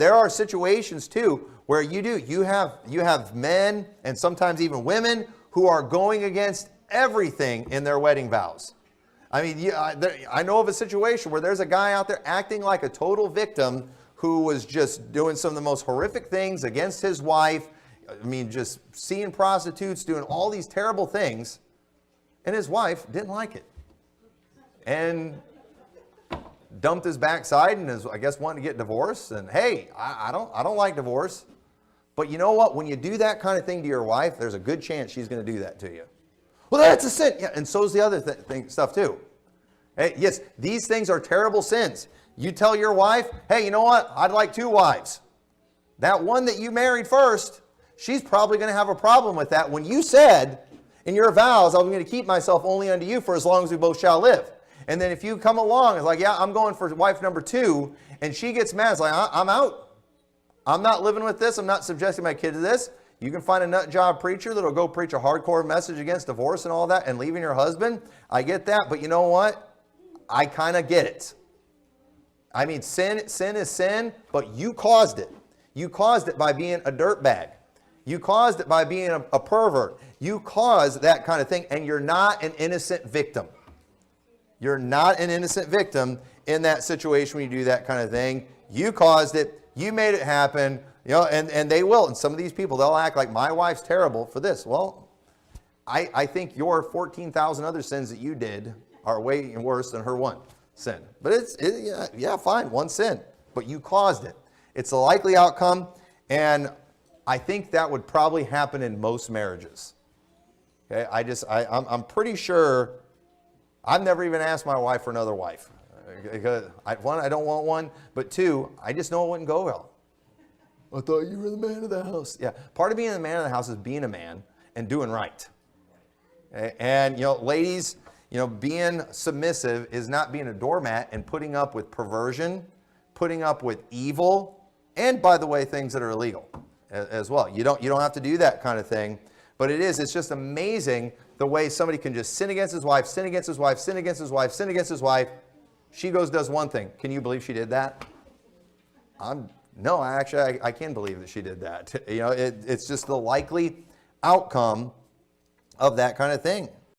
there are situations too where you have men and sometimes even women who are going against everything in their wedding vows. I mean, I know of a situation where there's a guy out there acting like a total victim who was just doing some of the most horrific things against his wife. I mean, just seeing prostitutes, doing all these terrible things. And his wife didn't like it. And dumped his backside and is, I guess, wanting to get divorced. And hey, I don't like divorce. But you know what? When you do that kind of thing to your wife, there's a good chance she's going to do that to you. Well, that's a sin. Yeah, and so is the other stuff too. Hey, yes, these things are terrible sins. You tell your wife, hey, you know what? I'd like 2 wives. That one that you married first, she's probably going to have a problem with that when you said in your vows, I'm going to keep myself only unto you for as long as we both shall live. And then if you come along, it's like, yeah, I'm going for wife number 2, and she gets mad. It's like, I'm out. I'm not living with this. I'm not subjecting my kid to this. You can find a nut job preacher that'll go preach a hardcore message against divorce and all that and leaving your husband. I get that, but you know what? I kind of get it. I mean, sin is sin, but you caused it. You caused it by being a dirtbag. You caused it by being a pervert. You caused that kind of thing, and you're not an innocent victim. You're not an innocent victim in that situation when you do that kind of thing. You caused it. You made it happen. You know, and they will. And some of these people, they'll act like my wife's terrible for this. Well, I think your 14,000 other sins that you did are way worse than her one sin. But yeah, fine, one sin. But you caused it. It's a likely outcome. And I think that would probably happen in most marriages. Okay, I'm pretty sure. I've never even asked my wife for another wife. Because one, I don't want one, but 2, I just know it wouldn't go well. I thought you were the man of the house. Yeah, part of being the man of the house is being a man and doing right. Okay? And, you know, ladies, you know, being submissive is not being a doormat and putting up with perversion, putting up with evil, and, by the way, things that are illegal as well. You don't have to do that kind of thing. But it's just amazing the way somebody can just sin against his wife, sin against his wife, sin against his wife, sin against his wife. She does one thing. Can you believe she did that? No, I can believe that she did that. You know, it's just the likely outcome of that kind of thing.